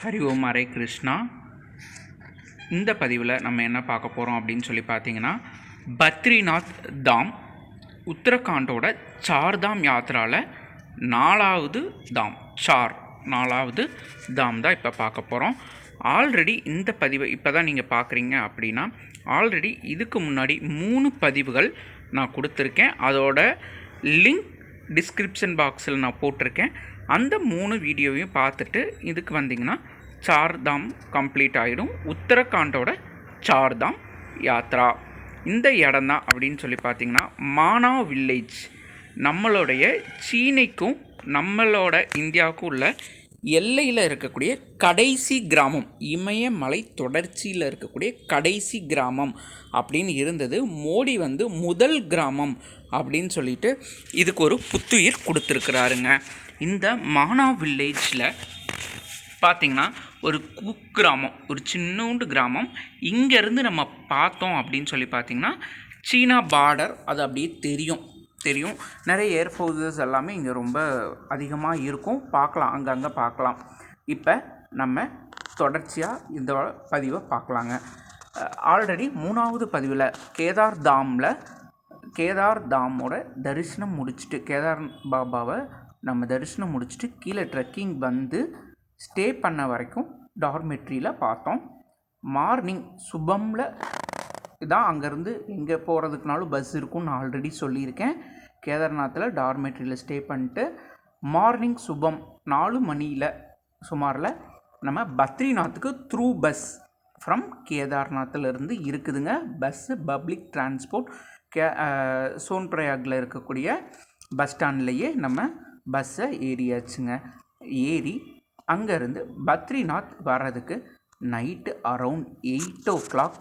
ஹரி ஓம் ஹரே கிருஷ்ணா. இந்த பதிவில் நம்ம என்ன பார்க்க போகிறோம் அப்படின்னு சொல்லி பார்த்தீங்கன்னா, பத்ரிநாத் தாம் உத்தரகாண்டோட சார்தாம் யாத்திராவில் நாலாவது தாம் தான் இப்போ பார்க்க போகிறோம். ஆல்ரெடி இந்த பதிவை இப்போ தான் நீங்கள் பார்க்குறீங்க அப்படின்னா, ஆல்ரெடி இதுக்கு முன்னாடி 3 பதிவுகள் நான் கொடுத்துருக்கேன். அதோட லிங்க் டிஸ்கிரிப்ஷன் பாக்ஸில் நான் போட்டிருக்கேன். அந்த 3 வீடியோவையும் பார்த்துட்டு இதுக்கு வந்தீங்கன்னா சார்தாம் கம்ப்ளீட் ஆகிடும். உத்தரகாண்டோட சார்தாம் யாத்ரா இந்த இடம் தான் அப்படின்னு சொல்லி பார்த்தீங்கன்னா, மானா வில்லேஜ் நம்மளுடைய சீனைக்கும் நம்மளோட இந்தியாவுக்கும் உள்ள எல்லையில் இருக்கக்கூடிய கடைசி கிராமம், இமயமலை தொடர்ச்சியில் இருக்கக்கூடிய கடைசி கிராமம் அப்படின்னு இருந்தது. மோடி முதல் கிராமம் அப்படின்னு சொல்லிட்டு இதுக்கு ஒரு புத்துயிர் கொடுத்துருக்குறாருங்க. இந்த மானா வில்லேஜில் பார்த்திங்கன்னா ஒரு குக்கிராமம், ஒரு சின்னூண்டு கிராமம். இங்கேருந்து நம்ம பார்த்தோம் அப்படின்னு சொல்லி பார்த்திங்கன்னா சீனா பார்டர் அது அப்படியே தெரியும். நிறைய ஏர்ஃபோர்ஸஸ் எல்லாமே இங்கே ரொம்ப அதிகமாக இருக்கும். பார்க்கலாம், அங்கங்கே பார்க்கலாம். இப்போ நம்ம தொடர்ச்சியாக இந்த பதிவை பார்க்கலாங்க. ஆல்ரெடி 3வது பதிவில் கேதார் தாமோட தரிசனம் முடிச்சுட்டு, கேதார் பாபாவை நம்ம தரிசனம் முடிச்சுட்டு கீழே ட்ரெக்கிங் ஸ்டே பண்ண வரைக்கும் டார்மெட்ரியில் பார்த்தோம். மார்னிங் சுபமில் தான் அங்கேருந்து எங்கே போகிறதுக்குனாலும் பஸ் இருக்கும்னு நான் ஆல்ரெடி சொல்லியிருக்கேன். கேதார்நாத்தில் டார்மெட்ரியில் ஸ்டே பண்ணிட்டு மார்னிங் சுபம் 4 மணியில் சுமாரில் நம்ம பத்ரிநாத்துக்கு த்ரூ பஸ் ஃப்ரம் கேதார்நாத்திலிருந்து இருக்குதுங்க. பஸ்ஸு பப்ளிக் டிரான்ஸ்போர்ட் சோன்பிரயாகில் இருக்கக்கூடிய பஸ் ஸ்டாண்ட்லேயே நம்ம பஸ்ஸை ஏறியாச்சுங்க. ஏறி அங்கேருந்து பத்ரிநாத் வர்றதுக்கு நைட்டு அரவுண்ட் 8 o'clock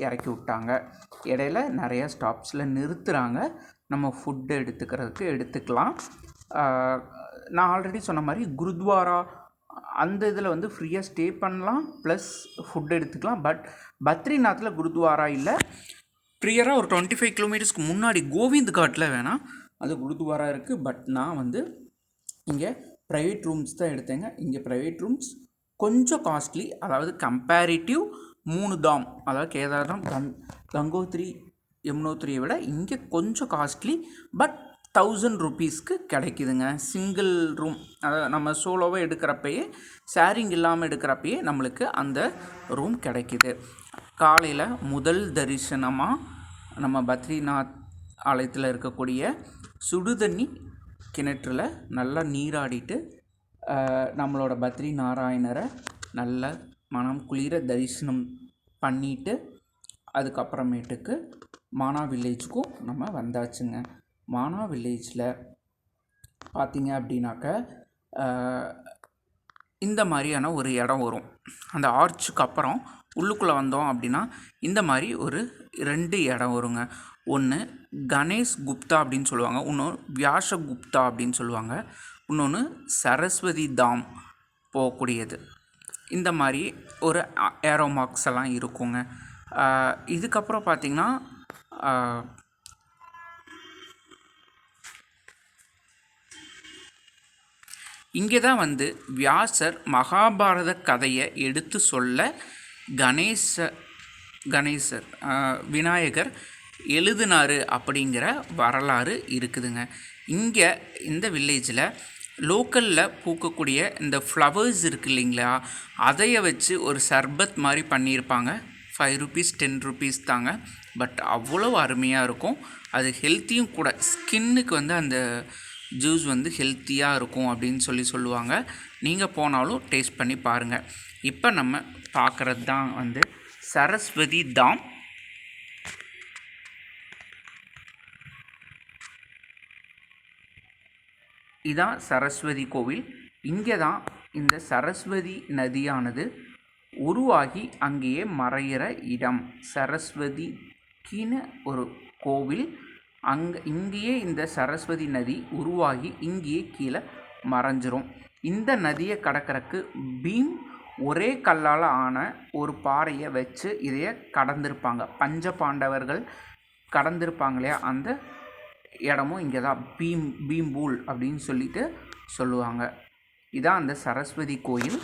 இறக்கி விட்டாங்க. இடையில நிறைய ஸ்டாப்ஸில் நிறுத்துகிறாங்க. நம்ம ஃபுட்டு எடுத்துக்கலாம். நான் ஆல்ரெடி சொன்ன மாதிரி குருத்வாரா அந்த இதில் ஃப்ரீயாக ஸ்டே பண்ணலாம், ப்ளஸ் ஃபுட் எடுத்துக்கலாம். பட் பத்ரிநாத்தில் குருத்வாரா இல்லை. ப்ரியராக ஒரு 25 கிலோமீட்டர்ஸ்க்கு முன்னாடி கோவிந்த் காட்டில் வேணால் அது குருத்வாரா இருக்குது. பட் நான் இங்கே ப்ரைவேட் ரூம்ஸ் தான் எடுத்தேங்க. இங்கே ப்ரைவேட் ரூம்ஸ் கொஞ்சம் காஸ்ட்லி, அதாவது கம்பேரிட்டிவ் 3 தாம், அதாவது கேதார்தாம், கங்கோத்ரி, யமுனோத்ரியை விட இங்கே கொஞ்சம் காஸ்ட்லி. பட் 1000 rupeesக்கு கிடைக்குதுங்க சிங்கிள் ரூம். அதாவது நம்ம சோலோவாக எடுக்கிறப்பயே, ஷேரிங் இல்லாமல் எடுக்கிறப்பயே நம்மளுக்கு அந்த ரூம் கிடைக்கிது. காலையில் முதல் தரிசனமாக நம்ம பத்ரிநாத் ஆலயத்தில் இருக்கக்கூடிய சுடுதண்ணி கிணற்றில் நல்லா நீராடிட்டு நம்மளோட பத்ரி நாராயணரை நல்ல மனம் குளிர தரிசனம் பண்ணிவிட்டு அதுக்கப்புறமேட்டுக்கு மானா வில்லேஜுக்கும் நம்ம வந்தாச்சுங்க. மானா வில்லேஜில் பார்த்திங்க அப்படின்னாக்க இந்த மாதிரியான ஒரு இடம் வரும். அந்த ஆர்ச்சுக்கு அப்புறம் உள்ளுக்குள்ளே வந்தோம் அப்படின்னா இந்த மாதிரி ஒரு 2 இடம் வருங்க. ஒன்று கணேஷ் குப்தா அப்படின்னு சொல்லுவாங்க, இன்னொன்று வியாச குப்தா அப்படின்னு சொல்லுவாங்க, இன்னொன்று சரஸ்வதி தாம் போகக்கூடியது. இந்த மாதிரி ஒரு ஏரோ மார்க்ஸ் எல்லாம் இருக்குங்க. இதுக்கப்புறம் பார்த்திங்கன்னா இங்கே தான் வியாசர் மகாபாரத கதையை எடுத்து சொல்ல கணேசர் விநாயகர் எழுதினார் அப்படிங்கிற வரலாறு இருக்குதுங்க. இங்கே இந்த வில்லேஜில் லோக்கலில் பூக்கக்கூடிய இந்த ஃப்ளவர்ஸ் இருக்குது இல்லைங்களா, அதைய வச்சு ஒரு சர்பத் மாதிரி பண்ணியிருப்பாங்க. 5 rupees 10 rupees தாங்க. பட் அவ்வளோ அருமையாக இருக்கும். அது ஹெல்த்தியும் கூட. ஸ்கின்னுக்கு அந்த ஜூஸ் ஹெல்த்தியாக இருக்கும் அப்படின்னு சொல்லுவாங்க. நீங்கள் போனாலும் டேஸ்ட் பண்ணி பாருங்கள். இப்போ நம்ம பார்க்குறது தான் சரஸ்வதி தாம். இதான் சரஸ்வதி கோவில். இங்கே தான் இந்த சரஸ்வதி நதியானது உருவாகி அங்கேயே மறைகிற இடம். சரஸ்வதிக்குன்னு ஒரு கோவில், இங்கேயே இந்த சரஸ்வதி நதி உருவாகி இங்கேயே கீழே மறைஞ்சிரும். இந்த நதியை கடக்கிறதுக்கு பீம் ஒரே கல்லால் ஆன ஒரு பாறையை வச்சு இதைய கடந்திருப்பாங்க. பஞ்ச பாண்டவர்கள் கடந்திருப்பாங்க இல்லையா, அந்த இடமும் இங்கே தான் பீம்பூல் அப்படின்னு சொல்லுவாங்க. இதான் அந்த சரஸ்வதி கோயில்.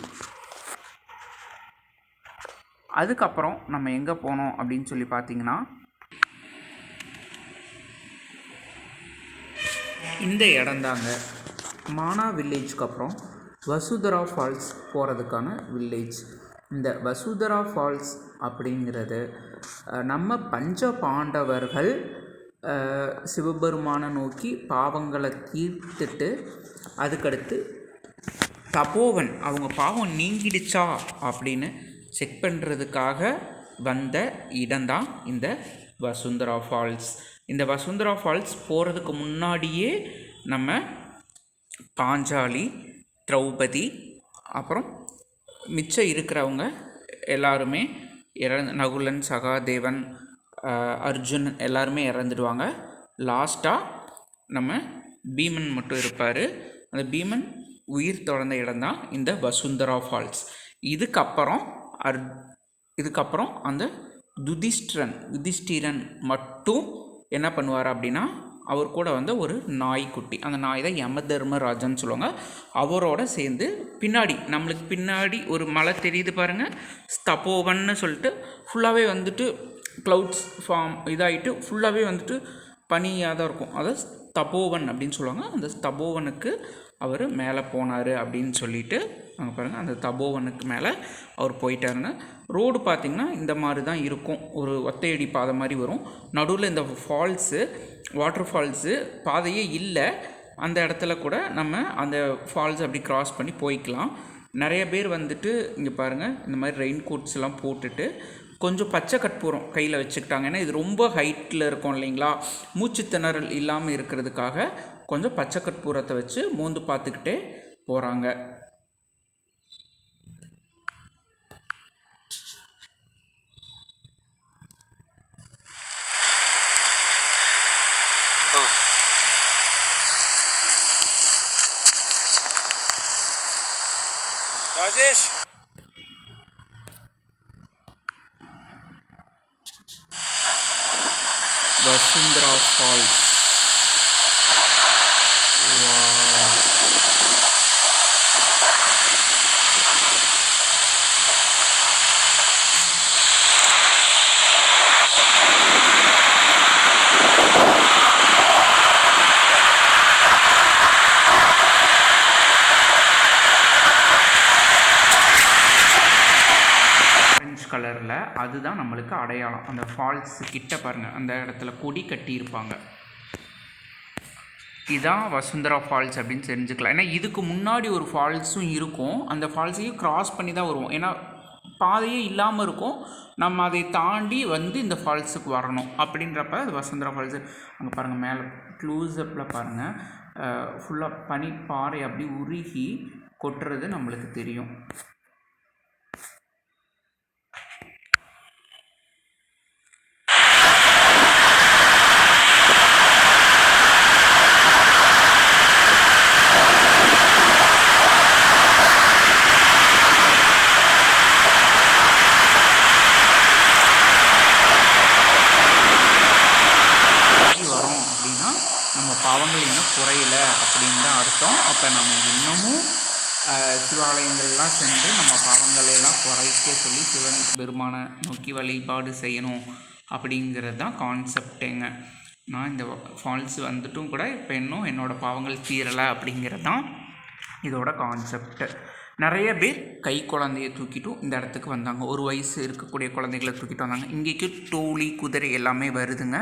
அதுக்கப்புறம் நம்ம எங்கே போனோம் அப்படின்னு சொல்லி பார்த்தீங்கன்னா, இந்த இடந்தாங்க மானா வில்லேஜ்க்கு அப்புறம் வசுதரா ஃபால்ஸ் போகிறதுக்கான வில்லேஜ். இந்த வசுதரா ஃபால்ஸ் அப்படிங்கிறது நம்ம பஞ்ச பாண்டவர்கள் சிவபெருமானை நோக்கி பாவங்களை தீர்த்துட்டு அதுக்கடுத்து தபோவன் அவங்க பாவம் நீங்கிடுச்சா அப்படின்னு செக் பண்ணுறதுக்காக வந்த இடம்தான் இந்த வசுந்தரா ஃபால்ஸ். இந்த வசுந்தரா ஃபால்ஸ் போகிறதுக்கு முன்னாடியே நம்ம பாஞ்சாலி, திரௌபதி, அப்புறம் மிச்சம் இருக்கிறவங்க எல்லாருமே நகுலன், சகாதேவன், அர்ஜுன் எல்லாருமே இறந்துடுவாங்க. லாஸ்ட்டாக நம்ம பீமன் மட்டும் இருப்பார். அந்த பீமன் உயிர் தொடர்ந்த இடம்தான் இந்த வசுந்தரா ஃபால்ஸ். இதுக்கப்புறம் அந்த யுதிஷ்டிரன் மட்டும் என்ன பண்ணுவார் அப்படின்னா, அவர் கூட வந்து ஒரு நாய்க்குட்டி, அந்த நாய் தான் யம தர்மராஜன்னு சொல்லுவாங்க, அவரோட சேர்ந்து நம்மளுக்கு பின்னாடி ஒரு மலை தெரியுது பாருங்கள், தபோவன்னு சொல்லிட்டு ஃபுல்லாகவே வந்துட்டு க்ளவுட்ஸ் ஃபார்ம் இதாகிட்டு ஃபுல்லாகவே வந்துட்டு பனியாக தான் இருக்கும். அதை தபோவன் அப்படின்னு சொல்லுவாங்க. அந்த தபோவனுக்கு அவர் மேலே போனார் அப்படின்னு சொல்லிட்டு அங்கே பாருங்கள், அந்த தபோவனுக்கு மேலே அவர் போயிட்டாருன்னு. ரோடு பார்த்திங்கன்னா இந்த மாதிரி தான் இருக்கும், ஒரு ஒத்தையடி பாதை மாதிரி வரும். நடுவில் இந்த வாட்டர் ஃபால்ஸு பாதையே இல்லை. அந்த இடத்துல கூட நம்ம அந்த ஃபால்ஸ் அப்படி க்ராஸ் பண்ணி போய்க்கலாம். நிறைய பேர் வந்துட்டு இங்கே பாருங்கள், இந்த மாதிரி ரெயின் கோட்ஸ் எல்லாம் போட்டுட்டு கொஞ்சம் பச்சை கற்பூரம் கையில் வச்சுக்கிட்டாங்க. ஏன்னா இது ரொம்ப ஹைட்டில் இருக்கும் இல்லைங்களா, மூச்சு திணறல் இல்லாமல் இருக்கிறதுக்காக கொஞ்சம் பச்சை கற்பூரத்தை வச்சு மோந்து பார்த்துக்கிட்டே போகிறாங்க. ராஜேஷ் வசுந்தரா ஃபால்ஸ். கலரில் அதுதான் நம்மளுக்கு அடையாளம். அந்த ஃபால்ஸ் கிட்ட பாருங்கள், அந்த இடத்துல கொடி கட்டியிருப்பாங்க. இதுதான் வசுந்தரா ஃபால்ஸ் அப்படின்னு தெரிஞ்சுக்கலாம். ஏன்னா இதுக்கு முன்னாடி ஒரு ஃபால்ஸும் இருக்கும், அந்த ஃபால்ஸையும் க்ராஸ் பண்ணி தான் வருவோம். ஏன்னா பாதையே இல்லாமல் இருக்கும், நம்ம அதை தாண்டி வந்து இந்த ஃபால்ஸுக்கு வரணும். அப்படின்றப்ப அது வசுந்தரா ஃபால்ஸு. அங்கே பாருங்கள், மேலே க்ளோஸ்அப்பில் பாருங்கள், ஃபுல்லாக பனி பாறை அப்படி உருகி கொட்டுறது நம்மளுக்கு தெரியும். பாவங்கள் இன்னும் குறையலை அப்படின்னு தான் அர்த்தம். அப்போ நம்ம இன்னமும் சிவாலயங்கள்லாம் சென்று நம்ம பாவங்களையெல்லாம் குறைக்க சொல்லி சிவன் பெருமானை நோக்கி வழிபாடு செய்யணும் அப்படிங்கிறது தான் கான்செப்டுங்க. நான் இந்த ஃபால்ஸ் வந்துட்டும் கூட இப்போ இன்னும் என்னோடய பாவங்கள் தீரலை அப்படிங்கிறது தான் இதோட கான்செப்டு. நிறைய பேர் கை குழந்தைய தூக்கிட்டும் இந்த இடத்துக்கு வந்தாங்க. ஒரு வயசு இருக்கக்கூடிய குழந்தைகளை தூக்கிட்டு வந்தாங்க. இங்கேக்கு டோலி, குதிரை எல்லாமே வருதுங்க.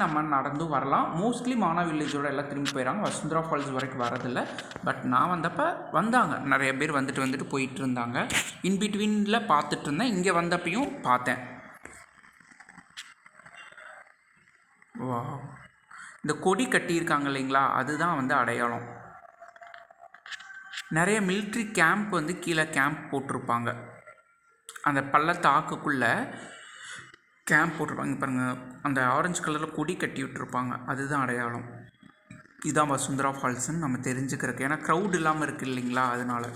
நம்ம நடந்து வரலாம். மோஸ்ட்லி மானா வில்லேஜோட எல்லாம் திரும்பி போயிடறாங்க, வசுந்தரா ஃபால்ஸ் வரைக்கும் வரதில்லை. பட் நான் வந்தப்போ வந்தாங்க, நிறைய பேர் வந்துட்டு போயிட்டு இருந்தாங்க. இன்பிட்வீனில் பார்த்துட்டு இருந்தேன், இங்கே வந்தப்பையும் பார்த்தேன். வா, இந்த கொடி கட்டியிருக்காங்க இல்லைங்களா, அதுதான் வந்து அடையாளம். நிறைய மிலிட்ரி கேம்ப் வந்து கீழே கேம்ப் போட்டிருப்பாங்க, அந்த பள்ளத்தாக்குக்குள்ளே கேம்ப் போட்டிருப்பாங்க. பாருங்கள், அந்த ஆரஞ்சு கலரில் கொடி கட்டி விட்டுருப்பாங்க, அதுதான் அடையாளம். இதுதான் வசுந்தரா ஃபால்ஸ்ன்னு நம்ம தெரிஞ்சுக்கிறதுக்கு. ஏன்னா க்ரௌட் இல்லாமல் இருக்குது இல்லைங்களா, அதனால்.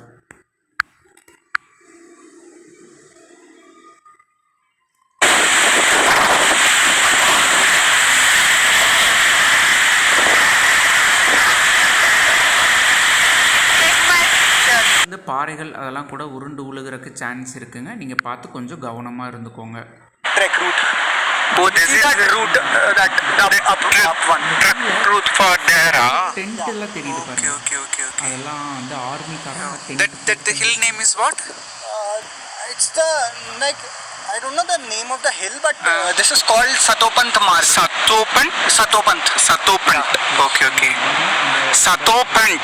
இந்த பாறை பாறைகள் அதெல்லாம் கூட உருண்டு உழுகிறதுக்கு சான்ஸ் இருக்குங்க. நீங்கள் பார்த்து கொஞ்சம் கவனமாக இருந்துக்கோங்க. Trek route. Both is that route that up one trek route for there. Tent எல்லாம் தெரியுது பாருங்க. Okay. அதெல்லாம் வந்து ஆர்மிக்காரங்க That the hill name is what? It's the like I don't know the name of the hill, but This is called Satopant Marg. Satopant. Okay. Satopant.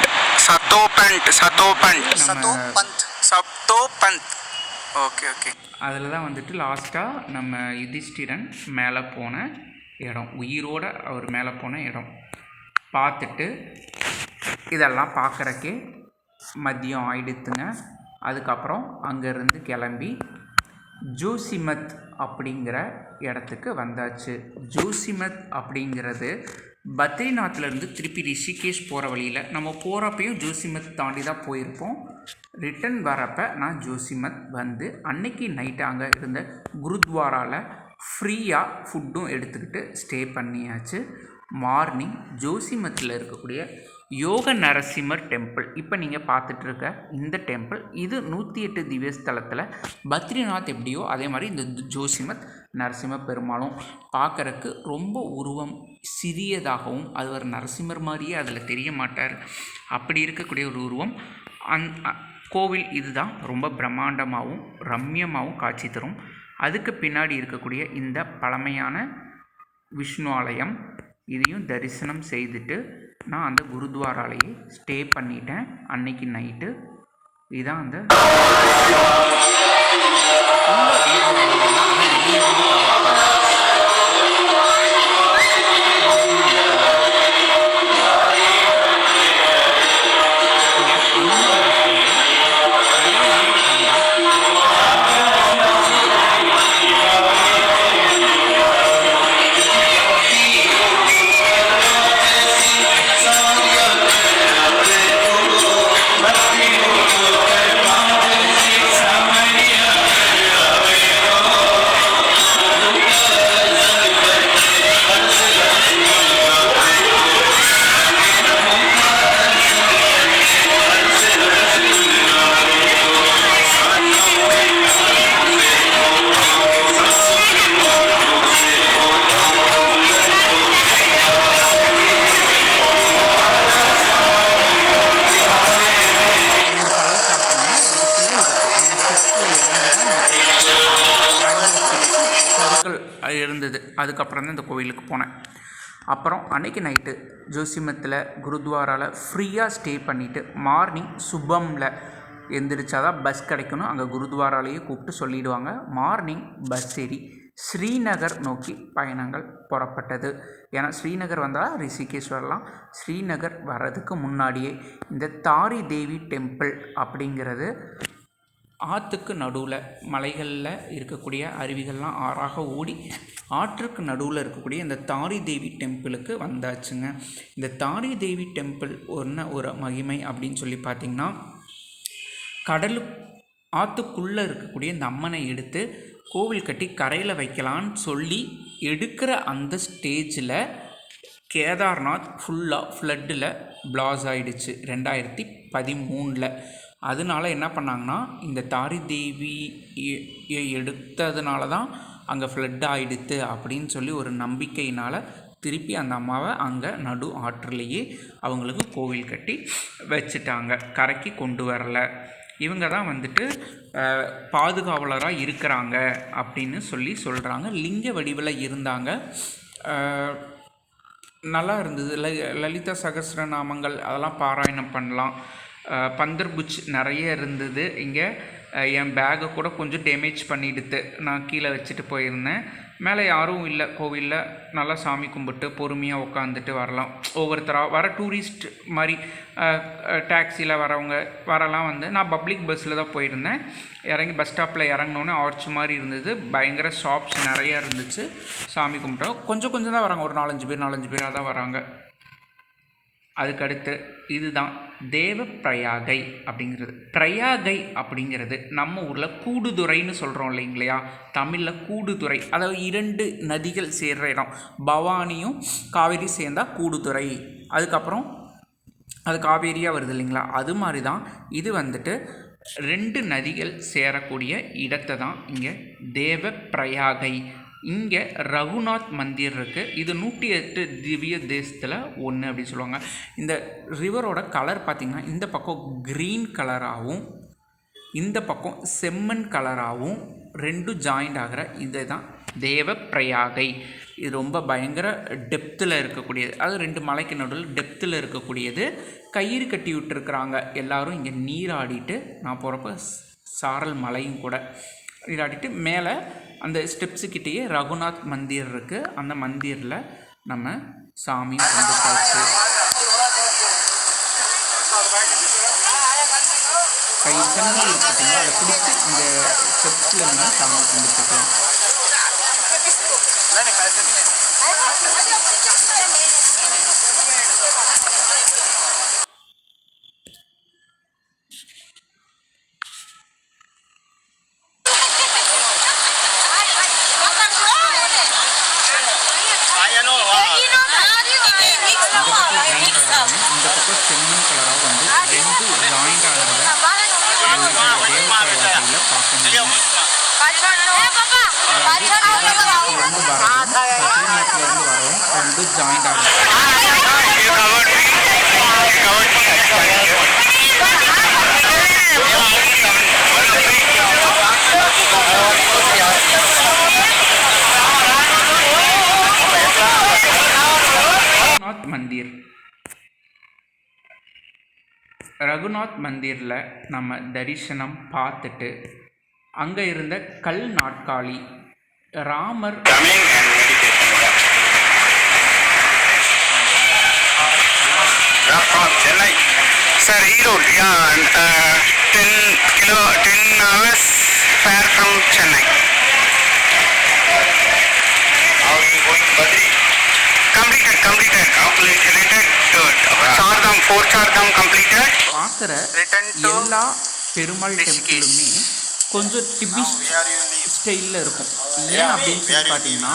Okay. அதில் தான் வந்துட்டு லாஸ்ட்டாக நம்ம யுதிஷ்டிரன் மேலே போன இடம், உயிரோடு அவர் மேலே போன இடம் பார்த்துட்டு இதெல்லாம் பார்க்குறக்கே மதியம் ஆயிடுத்துங்க. அதுக்கப்புறம் அங்கேருந்து கிளம்பி ஜோசிமத் அப்படிங்கிற இடத்துக்கு வந்தாச்சு. ஜோசிமத் அப்படிங்கிறது பத்ரிநாத்லேருந்து திருப்பி ரிஷிகேஷ் போகிற வழியில் நம்ம போகிறப்பையும் ஜோசிமத் தாண்டி தான் போயிருப்போம். ரிட்டன் வரப்போ நான் ஜோசிமத் வந்து அன்னைக்கு நைட்டு அங்கே இருந்த குருத்வாராவில் ஃப்ரீயாக ஃபுட்டும் எடுத்துக்கிட்டு ஸ்டே பண்ணியாச்சு. மார்னிங் ஜோசிமத்தில் இருக்கக்கூடிய யோக நரசிம்மர் டெம்பிள், இப்போ நீங்கள் பார்த்துட்ருக்க இந்த டெம்பிள், இது 108 திவ்ய ஸ்தலத்தில் பத்ரிநாத் எப்படியோ அதே மாதிரி இந்த ஜோசிமத் நரசிம்ம பெருமாளும் பார்க்குறக்கு ரொம்ப உருவம் சிறியதாகவும், அது ஒரு நரசிம்மர் மாதிரியே அதில் தெரிய மாட்டார். அப்படி இருக்கக்கூடிய ஒரு உருவம் கோவில் இதுதான். ரொம்ப பிரம்மாண்டமாகவும் ரம்யமாகவும் காட்சி தரும். அதுக்கு பின்னாடி இருக்கக்கூடிய இந்த பழமையான விஷ்ணு ஆலயம், இதையும் தரிசனம் செய்துட்டு நான் அந்த குருத்வாராலேயே ஸ்டே பண்ணிட்டேன் அன்னைக்கு நைட்டு. இதுதான் அந்த இருந்தது. அதுக்கப்புறம் தான் இந்த கோவிலுக்கு போனேன். அப்புறம் அன்றைக்கி நைட்டு ஜோசிமத்தில் குருத்வாராவில் ஃப்ரீயாக ஸ்டே பண்ணிவிட்டு மார்னிங் சுபமில் எந்திரிச்சாதான் பஸ் கிடைக்கணும். அங்கே குருத்வாராலேயே கூப்பிட்டு சொல்லிவிடுவாங்க. மார்னிங் பஸ் ஏறி ஸ்ரீநகர் நோக்கி பயணங்கள் புறப்பட்டது. ஏன்னா ஸ்ரீநகர் வந்தால் ரிஷிகேஷ் வரலாம். ஸ்ரீநகர் வர்றதுக்கு முன்னாடியே இந்த தாரி தேவி டெம்பிள் அப்படிங்கிறது ஆற்றுக்கு நடுவில், மலைகளில் இருக்கக்கூடிய அருவிகள்லாம் ஆறாக ஓடி ஆற்றுக்கு நடுவில் இருக்கக்கூடிய இந்த தாரி தேவி டெம்பிளுக்கு வந்தாச்சுங்க. இந்த தாரி தேவி டெம்பிள் ஒரு மகிமை அப்படின்னு சொல்லி பார்த்திங்கன்னா, ஆற்றுக்குள்ளே இருக்கக்கூடிய இந்த அம்மனை எடுத்து கோவில் கட்டி கரையில் வைக்கலான்னு சொல்லி எடுக்கிற அந்த ஸ்டேஜில் கேதார்நாத் ஃபுல்லாக ஃப்ளட்டில் பிளாஸ் ஆகிடுச்சு 2013. அதனால என்ன பண்ணாங்கன்னா, இந்த தாரி தேவியை எடுத்ததுனால தான் அங்கே ஃப்ளட் ஆகிடுத்து அப்படின்னு சொல்லி ஒரு நம்பிக்கையினால் திருப்பி அந்த அம்மாவை அங்கே நடு ஆற்றிலேயே அவங்களுக்கு கோவில் கட்டி வச்சுட்டாங்க. கரைக்கு கொண்டு வரலை. இவங்க தான் வந்துட்டு பாதுகாவலராக இருக்கிறாங்க அப்படின்னு சொல்லி சொல்கிறாங்க. லிங்க வடிவில் இருந்தாங்க. நல்லா இருந்தது. லலிதா சகஸ்ரநாமங்கள் அதெல்லாம் பாராயணம் பண்ணலாம். பந்தர்புச் நிறைய இருந்தது. இங்கே என் பேக்கை கூட கொஞ்சம் டேமேஜ் பண்ணிடுது. நான் கீழே வச்சுட்டு போயிருந்தேன். மேலே யாரும் இல்லை கோவிலில். நல்லா சாமி கும்பிட்டு பொறுமையாக உட்காந்துட்டு வரலாம். ஒவ்வொருத்தராக வர டூரிஸ்ட் மாதிரி டாக்ஸியில் வரலாம் வந்து நான் பப்ளிக் பஸ்ஸில் தான் போயிருந்தேன். இறங்கி பஸ் ஸ்டாப்பில் இறங்கினோன்னே ஆர்ச் மாதிரி இருந்தது. பயங்கர ஷாப்ஸ் நிறையா இருந்துச்சு. சாமி கும்பிட்டோம். கொஞ்சம் தான் வராங்க. ஒரு 4-5 பேராக தான் வராங்க. அதுக்கடுத்து இதுதான் தேவப்பிரயாகை அப்படிங்கிறது. பிரயாகை அப்படிங்கிறது நம்ம ஊரில் கூடுதுறைன்னு சொல்கிறோம் இல்லைங்களா, தமிழில் கூடுதுறை. அதாவது 2 நதிகள் சேர்கிற இடம். பவானியும் காவேரி சேர்ந்தால் கூடுதுறை. அதுக்கப்புறம் அது காவேரியாக வருது இல்லைங்களா, அது மாதிரி தான் இது வந்துட்டு 2 நதிகள் சேரக்கூடிய இடத்தை தான் இங்கே தேவப்பிரயாகை. இங்கே ரகுநாத் மந்திர் இருக்குது. இது 108 திவ்ய தேசத்தில் ஒன்று அப்படின்னு சொல்லுவாங்க. இந்த ரிவரோட கலர் பார்த்திங்கன்னா இந்த பக்கம் க்ரீன் கலராகவும் இந்த பக்கம் செம்மண் கலராகவும் 2 ஜாயிண்ட் ஆகிற இது தான் தேவப்பிரயாகை. இது ரொம்ப பயங்கர டெப்த்தில் இருக்கக்கூடியது. அது 2 மலைக்கு நடுவில் டெப்த்தில் இருக்கக்கூடியது. கயிறு கட்டி விட்டுருக்குறாங்க. எல்லோரும் இங்கே நீராடிட்டு, நான் போகிறப்ப சாரல் மலையும் கூட நீராடிட்டு மேலே அந்த ஸ்டெப்ஸுக்கிட்டேயே ரகுநாத் மந்திர் இருக்குது. அந்த மந்திரில் நம்ம சாமி கும்பிட்டாச்சு. கை சங்கிலி பார்த்தீங்கன்னா அதை பிடிச்சி இந்த ஸ்டெப்ஸில் நம்ம சாமி கும்பிட்டுக்கலாம். இந்த பக்கம் செம்மண் கலராக வந்து 2 ஜாயிண்ட் ஆகிறத தேவப்பிரயாகையில் பார்க்க முடியும். பத்ரிநாத்லேருந்து வரவும் 2 ஜாயிண்ட் ஆகும். ரகுநாத் மந்திர். ரகுநாத் மந்திரில் நம்ம தரிசனம் பார்த்துட்டு அங்கே இருந்த கல் நாட்காலி Ramar Chennai. Sir, E-Road, yeah, 10 hours fare from Chennai. How are you going, Badri? Completed. Good. Chardham, 4 Chardham completed. பார்க்குற எல்லா பெருமாள் டெம்பிளுமே கொஞ்சம் டிபிஸ்ட் ஸ்டைலில் இருக்கும். ஏன் அப்படின்னு சொல்லி பார்த்தீங்கன்னா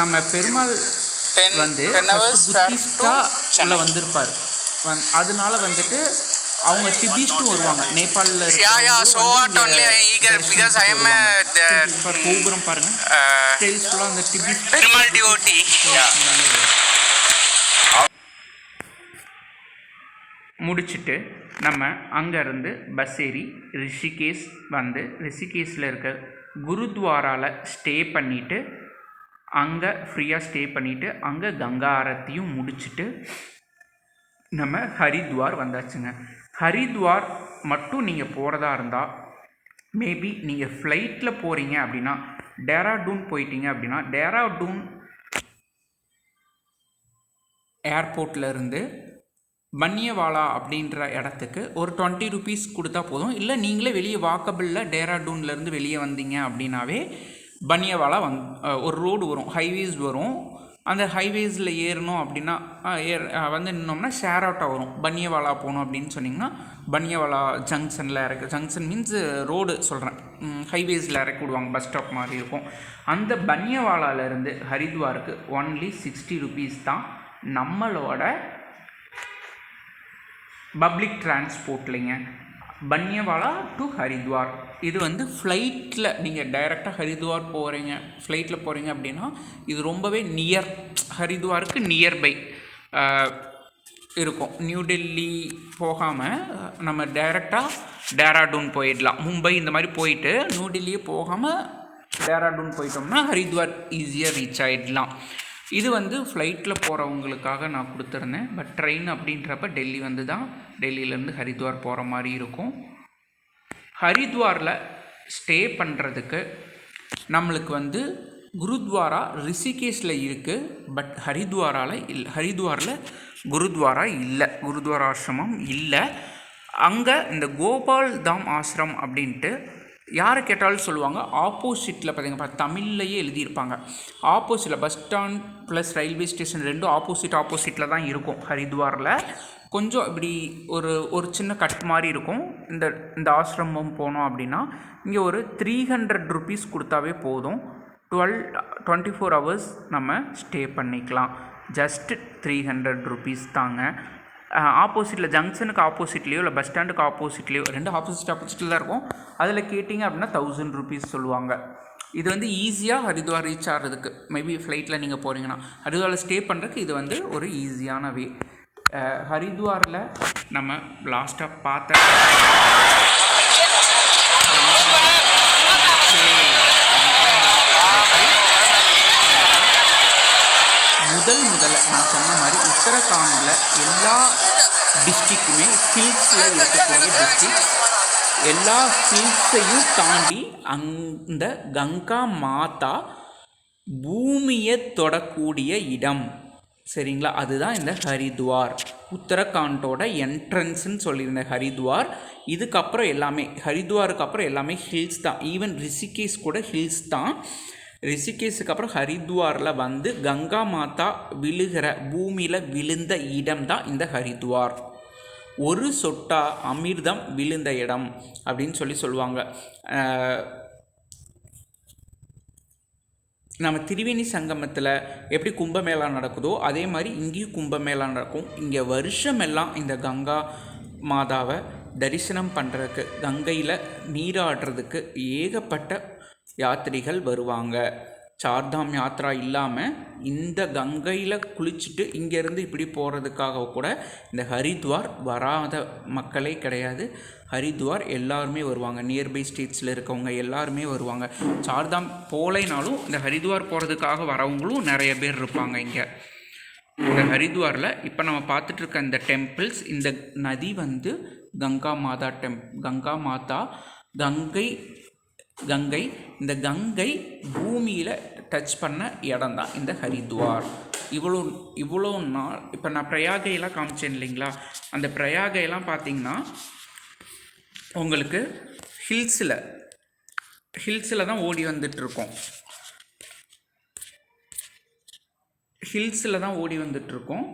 நம்ம பெருமாள் வந்து புத்திஸ்டாக உள்ள வந்திருப்பார். அதனால வந்துட்டு அவங்க டிபிஸ்ட்டும் வருவாங்க. நேபாளில் கோபுரம் பாருங்க, ஸ்டைல்ஸ் ஃபுல்லாக அந்த டிபிஸ்ட் முடிச்சுட்டு நம்ம அங்கேருந்து பஸ் ஏறி ரிஷிகேஷ் வந்து ரிஷிகேஷில் இருக்க குருத்வாராவில் ஸ்டே பண்ணிவிட்டு அங்கே ஃப்ரீயாக ஸ்டே பண்ணிவிட்டு அங்கே கங்கா ஆரத்தியும் முடிச்சுட்டு நம்ம ஹரித்வார் வந்தாச்சுங்க. ஹரித்வார் மட்டும் நீங்கள் போகிறதா இருந்தால் மேபி நீங்கள் ஃப்ளைட்டில் போகிறீங்க அப்படின்னா டேராடூன் போயிட்டீங்க அப்படின்னா டேராடூன் ஏர்போர்ட்லேருந்து பன்னியவாலா அப்படின்ற இடத்துக்கு ஒரு 20 rupees கொடுத்தா போதும். இல்லை நீங்களே வெளியே வாக்கபிளில் டேராடூன்லேருந்து வெளியே வந்தீங்க அப்படின்னாவே பன்னியவாலா ஒரு ரோடு வரும், ஹைவேஸ் வரும். அந்த ஹைவேஸில் ஏறணும் அப்படின்னா வந்து நின்னோம்னா ஷேர் ஆட்டோ வரும். பன்னியவாலா போகணும் அப்படின்னு சொன்னிங்கன்னா பன்னியவாலா ஜங்ஷனில் ஜங்ஷன் மீன்ஸ் ரோடு சொல்கிறேன், ஹைவேஸில் இறக்கி விடுவாங்க, பஸ் ஸ்டாப் மாதிரி இருக்கும். அந்த பன்னியவாலாலேருந்து ஹரித்வாருக்கு ஒன்லி 60 rupees தான் நம்மளோட பப்ளிக் டிரான்ஸ்போர்ட்லிங்க. பன்னியவாலா டு ஹரித்வார். இது வந்து ஃப்ளைட்டில் நீங்கள் டைரெக்டாக ஹரித்வார் போகிறீங்க, ஃப்ளைட்டில் போகிறீங்க அப்படின்னா இது ரொம்பவே நியர், ஹரித்வாருக்கு நியர்பை இருக்கும். நியூ டெல்லி போகாமல் நம்ம டைரெக்டாக டேராடூன் போயிடலாம். மும்பை இந்த மாதிரி போயிட்டு நியூ டெல்லியே போகாமல் டேராடூன் போயிட்டோம்னா ஹரித்வார் ஈஸியாக ரீச் ஆகிடலாம். இது வந்து ஃப்ளைட்டில் போகிறவங்களுக்காக நான் கொடுத்துருந்தேன். பட் ட்ரெயின் அப்படின்றப்ப டெல்லி வந்து தான் டெல்லியிலேருந்து ஹரித்வார் போகிற மாதிரி இருக்கும். ஹரித்வாரில் ஸ்டே பண்ணுறதுக்கு நம்மளுக்கு வந்து குருத்வாரா ரிஷிகேஷில் இருக்குது. பட் ஹரித்வாரில் குருத்வாரா இல்லை, குருத்வாரா ஆசிரமம் இல்லை. அங்கே இந்த கோபால் தாம் ஆசிரம் அப்படின்ட்டு யாரை கேட்டாலும் சொல்லுவாங்க. ஆப்போசிட்டில் பார்த்தீங்கன்னா தமிழ்லையே எழுதியிருப்பாங்க. ஆப்போசிட்டில் bus stand plus railway station ரெண்டும் ஆப்போசிட்டில் தான் இருக்கும். ஹரித்வாரில் கொஞ்சம் இப்படி ஒரு சின்ன கட் மாதிரி இருக்கும். இந்த ஆசிரமம் போனோம் அப்படின்னா இங்கே ஒரு 300 rupees கொடுத்தாவே போதும். 24 hours நம்ம ஸ்டே பண்ணிக்கலாம். ஜஸ்ட் 300 rupees தாங்க. ஆப்போசிட்டில் ஜங்ஷனுக்கு ஆப்போசிட்லேயோ இல்லை பஸ் ஸ்டாண்டுக்கு ஆப்போசிட்லேயோ 2 ஆப்போசிட்டில் தான் இருக்கும். அதில் கேட்டிங்க அப்படின்னா 1000 ருபீஸ் சொல்லுவாங்க. இது வந்து ஈஸியாக ஹரித்வார் ரீச் ஆகிறதுக்கு, மேபி ஃப்ளைட்டில் நீங்கள் போகிறீங்கன்னா ஹரித்வாரில் ஸ்டே பண்ணுறதுக்கு இது வந்து ஒரு ஈஸியான வே. ஹரித்வாரில் நம்ம லாஸ்ட்டாக பார்த்த முதல்ல நான் சொன்ன மாதிரி உத்தரகாண்டில் எல்லா டிஸ்ட்ரிக்ட்டுமே ஹில்ஸில் இருக்கக்கூடிய டிஸ்ட்ரிக்ட். எல்லா ஹில்ஸையும் தாண்டி அந்த கங்கா மாதா பூமியை தொடக்கூடிய இடம், சரிங்களா? அதுதான் இந்த ஹரித்வார். உத்தரகாண்டோட என்ட்ரன்ஸ்ன்னு சொல்லியிருந்த ஹரித்வார். இதுக்கப்புறம் எல்லாமே ஹரித்வாருக்கு அப்புறம் எல்லாமே ஹில்ஸ் தான். ஈவன் ரிஷிகேஷ் கூட ஹில்ஸ் தான். ரிஷிகேஷுக்கு அப்புறம் ஹரித்வாரில் வந்து கங்கா மாதா விழுகிற பூமியில் விழுந்த இடம் தான் இந்த ஹரித்வார். ஒரு சொட்டா அமிர்தம் விழுந்த இடம் அப்படின்னு சொல்லுவாங்க. நம்ம திரிவேணி சங்கமத்தில் எப்படி கும்பமேளா நடக்குதோ அதே மாதிரி இங்கேயும் கும்பமேளா நடக்கும். இங்கே வருஷமெல்லாம் இந்த கங்கா மாதாவை தரிசனம் பண்ணுறதுக்கு, கங்கையில் நீராடுறதுக்கு ஏகப்பட்ட யாத்திரிகள் வருவாங்க. சார்தாம் யாத்ரா இல்லாமல் இந்த கங்கையில் குளிச்சுட்டு இங்கேருந்து இப்படி போகிறதுக்காக கூட இந்த ஹரித்வார் வராத மக்களே கிடையாது. ஹரித்வார் எல்லாருமே வருவாங்க. நியர்பை ஸ்டேட்ஸில் இருக்கவங்க எல்லாருமே வருவாங்க. சார்தாம் போலைனாலும் இந்த ஹரித்வார் போகிறதுக்காக வரவங்களும் நிறைய பேர் இருப்பாங்க. இங்கே இந்த ஹரித்வாரில் இப்போ நம்ம பார்த்துட்ருக்க இந்த டெம்பிள்ஸ், இந்த நதி வந்து கங்கா மாதா கங்கை இந்த கங்கை பூமியில் டச் பண்ண இடம் தான் இந்த ஹரித்வார். இவ்வளோ நாள் இப்போ நான் பிரயாகையெல்லாம் காமிச்சேன் இல்லைங்களா? அந்த பிரயாகையெல்லாம் பார்த்திங்கன்னா உங்களுக்கு ஹில்ஸில் தான் ஓடி வந்துட்டுருக்கோம். ஹில்ஸில் தான் ஓடி வந்துட்டுருக்கோம்.